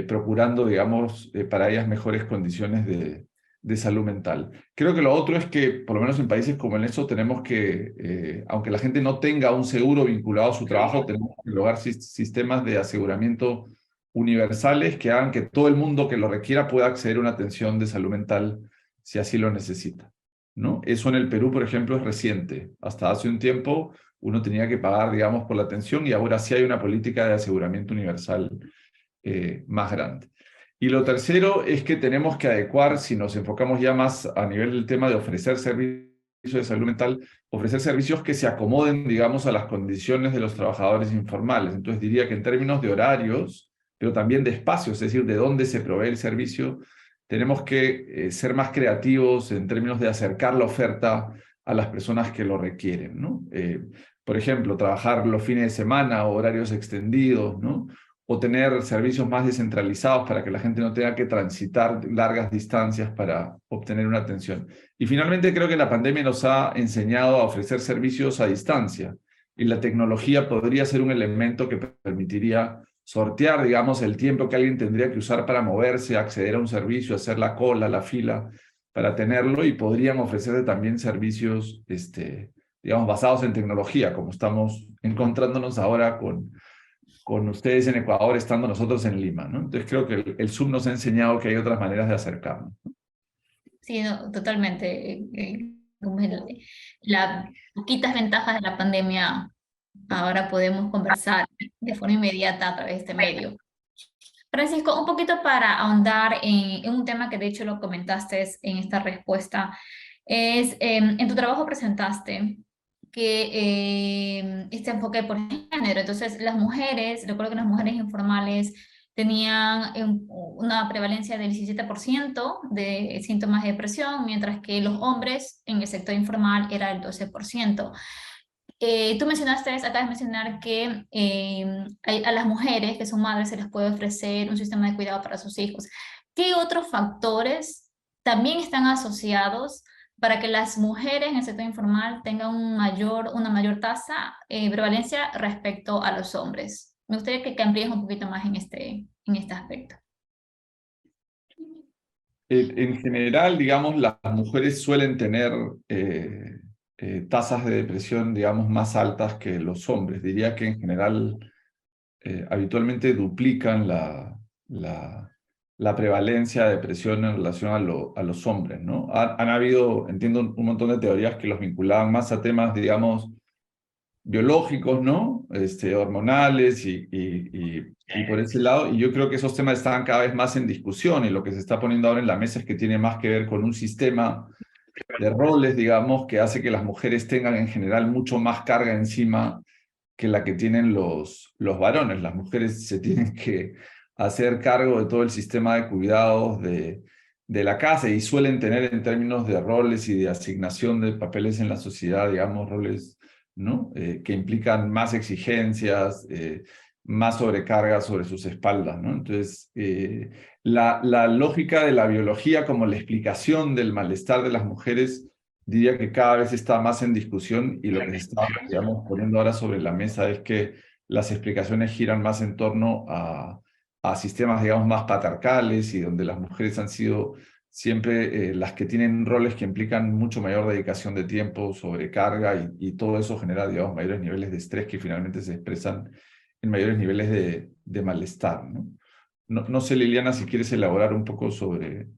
procurando, digamos, para ellas mejores condiciones de salud mental. Creo que lo otro es que, por lo menos en países como el nuestro, tenemos que, aunque la gente no tenga un seguro vinculado a su trabajo, tenemos que lograr sistemas de aseguramiento universales que hagan que todo el mundo que lo requiera pueda acceder a una atención de salud mental si así lo necesita, ¿no? Eso en el Perú, por ejemplo, es reciente. Hasta hace un tiempo uno tenía que pagar, digamos, por la atención y ahora sí hay una política de aseguramiento universal más grande. Y lo tercero es que tenemos que adecuar, si nos enfocamos ya más a nivel del tema de ofrecer servicios de salud mental, ofrecer servicios que se acomoden, digamos, a las condiciones de los trabajadores informales. Entonces diría que en términos de horarios, pero también de espacios, es decir, de dónde se provee el servicio, tenemos que ser más creativos en términos de acercar la oferta a las personas que lo requieren, ¿no? Por ejemplo, trabajar los fines de semana o horarios extendidos, ¿no? O tener servicios más descentralizados para que la gente no tenga que transitar largas distancias para obtener una atención. Y finalmente creo que la pandemia nos ha enseñado a ofrecer servicios a distancia y la tecnología podría ser un elemento que permitiría sortear, digamos, el tiempo que alguien tendría que usar para moverse, acceder a un servicio, hacer la cola, la fila, para tenerlo, y podrían ofrecer también servicios, digamos, basados en tecnología, como estamos encontrándonos ahora con ustedes en Ecuador, estando nosotros en Lima, ¿no? Entonces creo que el Zoom nos ha enseñado que hay otras maneras de acercarnos. Sí, no, totalmente. como las poquitas ventajas de la pandemia, ahora podemos conversar de forma inmediata a través de este medio. Francisco, un poquito para ahondar en un tema que de hecho lo comentaste en esta respuesta, es en tu trabajo presentaste que este enfoque por género, entonces las mujeres, recuerdo que las mujeres informales tenían una prevalencia del 17% de síntomas de depresión, mientras que los hombres en el sector informal era el 12%. Tú mencionaste, acabas de mencionar que a las mujeres que son madres se les puede ofrecer un sistema de cuidado para sus hijos. ¿Qué otros factores también están asociados para que las mujeres en el sector informal tengan una mayor tasa de prevalencia respecto a los hombres? Me gustaría que amplíes un poquito más en este aspecto. En general, digamos, las mujeres suelen tener tasas de depresión, digamos, más altas que los hombres. Diría que en general habitualmente duplican la prevalencia de depresión en relación a los hombres, ¿no? Han habido, entiendo, un montón de teorías que los vinculaban más a temas, digamos, biológicos, ¿no? Hormonales y por ese lado, y yo creo que esos temas están cada vez más en discusión, y lo que se está poniendo ahora en la mesa es que tiene más que ver con un sistema de roles, digamos, que hace que las mujeres tengan en general mucho más carga encima que la que tienen los varones. Las mujeres se tienen que hacer cargo de todo el sistema de cuidados de la casa, y suelen tener, en términos de roles y de asignación de papeles en la sociedad, digamos, roles, ¿no? Que implican más exigencias, más sobrecarga sobre sus espaldas, ¿no? Entonces, la lógica de la biología como la explicación del malestar de las mujeres, diría que cada vez está más en discusión, y lo que se está, digamos, poniendo ahora sobre la mesa es que las explicaciones giran más en torno a sistemas, digamos, más patriarcales, y donde las mujeres han sido siempre las que tienen roles que implican mucho mayor dedicación de tiempo, sobrecarga, y todo eso genera, digamos, mayores niveles de estrés que finalmente se expresan en mayores niveles de malestar, ¿no? No sé, Liliana, si quieres elaborar un poco sobre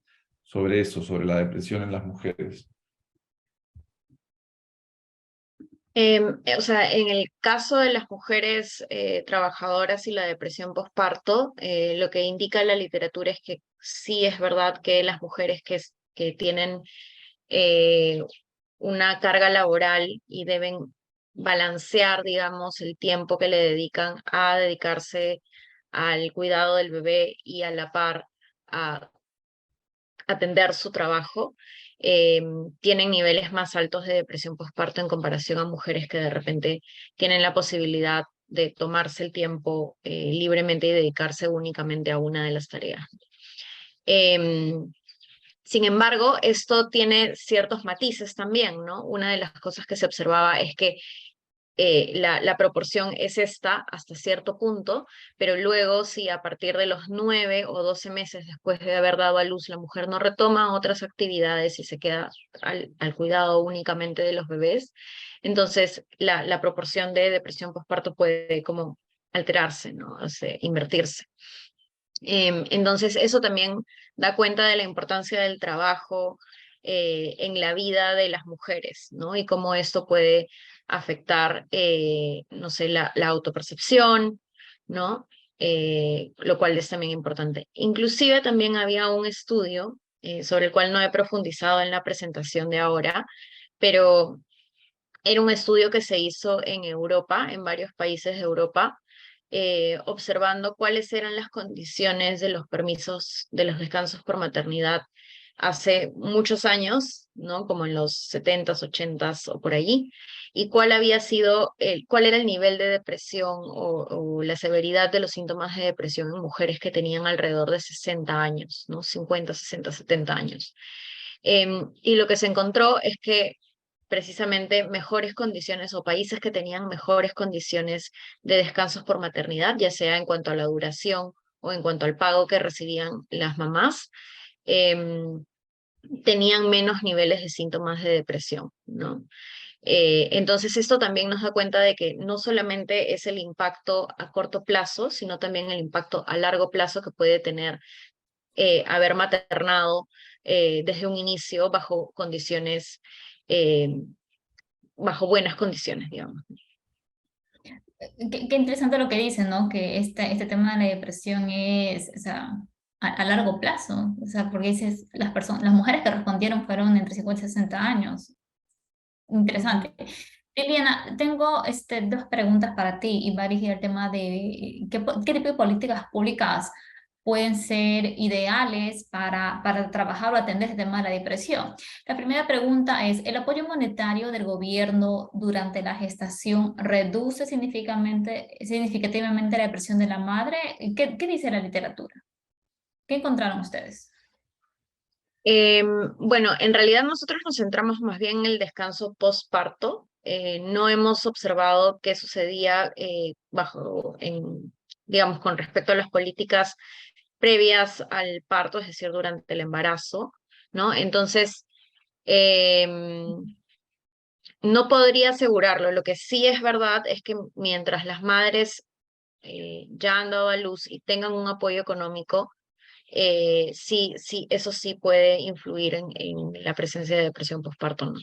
eso, sobre la depresión en las mujeres. O sea, en el caso de las mujeres trabajadoras y la depresión postparto, lo que indica la literatura es que sí es verdad que las mujeres que tienen una carga laboral y deben balancear, digamos, el tiempo que le dedican a dedicarse al cuidado del bebé y a la par a atender su trabajo, tienen niveles más altos de depresión postparto en comparación a mujeres que de repente tienen la posibilidad de tomarse el tiempo libremente y dedicarse únicamente a una de las tareas. Sin embargo, esto tiene ciertos matices también, ¿no? Una de las cosas que se observaba es que la proporción es esta hasta cierto punto, pero luego si a partir de los 9 o 12 meses después de haber dado a luz la mujer no retoma otras actividades y se queda al cuidado únicamente de los bebés, entonces la proporción de depresión postparto puede como alterarse, ¿no? O sea, invertirse. Entonces eso también da cuenta de la importancia del trabajo en la vida de las mujeres, ¿no? Y cómo esto puede afectar, no sé, la autopercepción, ¿no? Lo cual es también importante. Inclusive también había un estudio sobre el cual no he profundizado en la presentación de ahora, pero era un estudio que se hizo en Europa, en varios países de Europa, observando cuáles eran las condiciones de los permisos, de los descansos por maternidad hace muchos años, ¿no? Como en los 70s, 80s o por allí, y cuál era el nivel de depresión o la severidad de los síntomas de depresión en mujeres que tenían alrededor de 60 años, ¿no? 50, 60, 70 años. Y lo que se encontró es que precisamente mejores condiciones o países que tenían mejores condiciones de descansos por maternidad, ya sea en cuanto a la duración o en cuanto al pago que recibían las mamás, tenían menos niveles de síntomas de depresión, ¿no? Entonces esto también nos da cuenta de que no solamente es el impacto a corto plazo, sino también el impacto a largo plazo que puede tener haber maternado desde un inicio bajo condiciones bajo buenas condiciones, digamos. Qué interesante lo que dicen, ¿no? Que este tema de la depresión es, o sea, a largo plazo, o sea, porque dices, las mujeres que respondieron fueron entre 50 y 60 años. Interesante. Liliana, tengo dos preguntas para ti y va a dirigir el tema de qué tipo de políticas públicas pueden ser ideales para trabajar o atender el tema de la depresión. La primera pregunta es, ¿el apoyo monetario del gobierno durante la gestación reduce significativamente la depresión de la madre? ¿Qué dice la literatura? ¿Qué encontraron ustedes? Bueno, en realidad nosotros nos centramos más bien en el descanso postparto. No hemos observado qué sucedía digamos, con respecto a las políticas previas al parto, es decir, durante el embarazo, ¿no? Entonces, no podría asegurarlo. Lo que sí es verdad es que mientras las madres ya han dado a luz y tengan un apoyo económico, sí, eso sí puede influir en la presencia de depresión postparto, ¿no?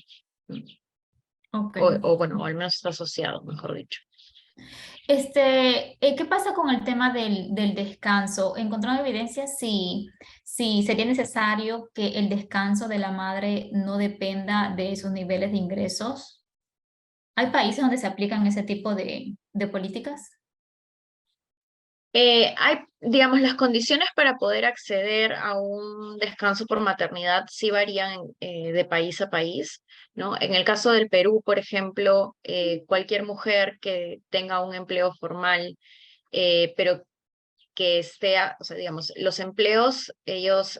Ok. Bueno, o al menos está asociado, mejor dicho. ¿Qué pasa con el tema del descanso? ¿Encontraron evidencia si sería necesario que el descanso de la madre no dependa de sus niveles de ingresos? ¿Hay países donde se aplican ese tipo de políticas? Digamos, las condiciones para poder acceder a un descanso por maternidad sí varían de país a país, ¿no? En el caso del Perú, por ejemplo, cualquier mujer que tenga un empleo formal, pero que esté, o sea, digamos, los empleos, ellos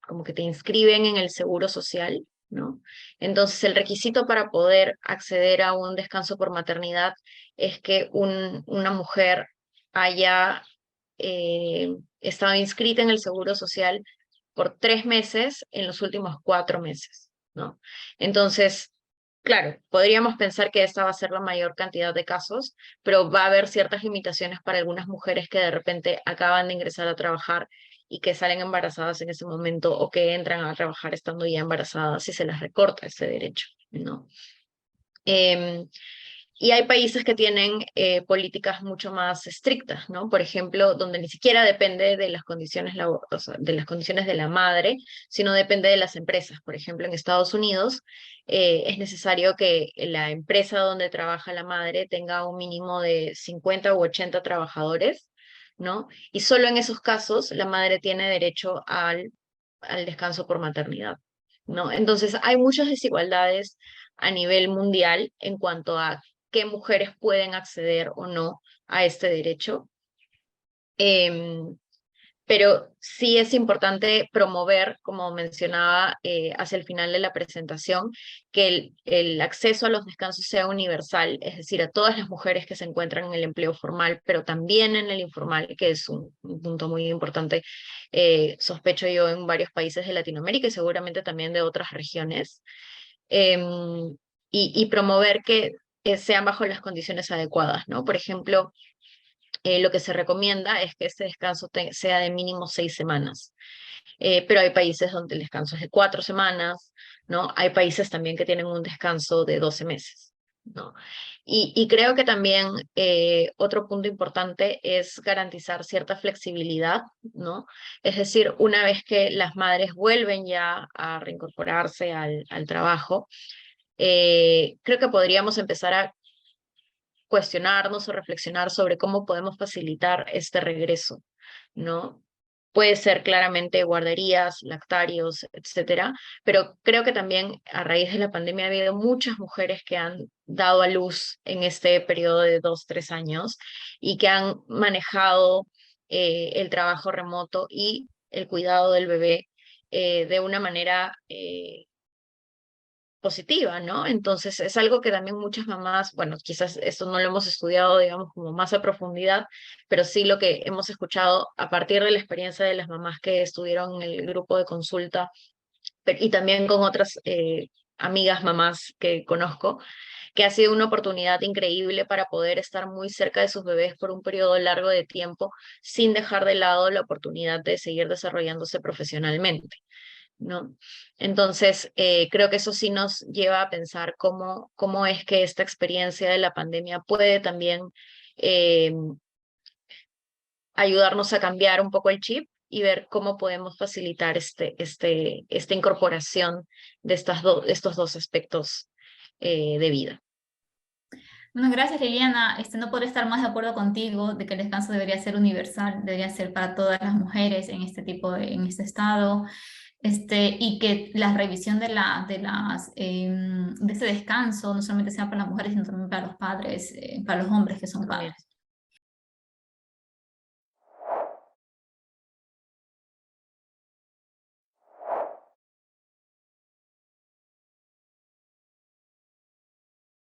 como que te inscriben en el seguro social, ¿no? Entonces, el requisito para poder acceder a un descanso por maternidad es que una mujer haya estado inscrita en el seguro social por 3 meses en los últimos 4 meses, ¿no? Entonces, claro, podríamos pensar que esta va a ser la mayor cantidad de casos, pero va a haber ciertas limitaciones para algunas mujeres que de repente acaban de ingresar a trabajar y que salen embarazadas en ese momento o que entran a trabajar estando ya embarazadas y se les recorta ese derecho, ¿no? Y hay países que tienen políticas mucho más estrictas, ¿no? Por ejemplo, donde ni siquiera depende de las condiciones, o sea, de las condiciones de la madre, sino depende de las empresas. Por ejemplo, en Estados Unidos es necesario que la empresa donde trabaja la madre tenga un mínimo de 50 u 80 trabajadores, ¿no? Y solo en esos casos la madre tiene derecho al descanso por maternidad, ¿no? Entonces, hay muchas desigualdades a nivel mundial en cuanto a qué mujeres pueden acceder o no a este derecho. Pero sí es importante promover, como mencionaba hacia el final de la presentación, que el acceso a los descansos sea universal, es decir, a todas las mujeres que se encuentran en el empleo formal, pero también en el informal, que es un punto muy importante, sospecho yo, en varios países de Latinoamérica y seguramente también de otras regiones. Y promover que sean bajo las condiciones adecuadas, ¿no? Por ejemplo, lo que se recomienda es que este descanso sea de mínimo 6 semanas, pero hay países donde el descanso es de 4 semanas, ¿no? Hay países también que tienen un descanso de 12 meses, ¿no? Y creo que también otro punto importante es garantizar cierta flexibilidad, ¿no? Es decir, una vez que las madres vuelven ya a reincorporarse al trabajo, creo que podríamos empezar a cuestionarnos o reflexionar sobre cómo podemos facilitar este regreso, ¿no? Puede ser claramente guarderías, lactarios, etcétera, pero creo que también a raíz de la pandemia ha habido muchas mujeres que han dado a luz en este periodo de 2, 3 años y que han manejado el trabajo remoto y el cuidado del bebé de una manera positiva, ¿no? Entonces es algo que también muchas mamás, bueno, quizás esto no lo hemos estudiado, digamos, como más a profundidad, pero sí lo que hemos escuchado a partir de la experiencia de las mamás que estuvieron en el grupo de consulta y también con otras amigas mamás que conozco, que ha sido una oportunidad increíble para poder estar muy cerca de sus bebés por un periodo largo de tiempo sin dejar de lado la oportunidad de seguir desarrollándose profesionalmente, ¿no? Entonces, creo que eso sí nos lleva a pensar cómo es que esta experiencia de la pandemia puede también ayudarnos a cambiar un poco el chip y ver cómo podemos facilitar esta incorporación de estos dos aspectos de vida. Bueno, gracias Liliana. No podré estar más de acuerdo contigo de que el descanso debería ser universal, debería ser para todas las mujeres en en este estado, y que la revisión de ese descanso no solamente sea para las mujeres, sino también para los padres, para los hombres que son padres.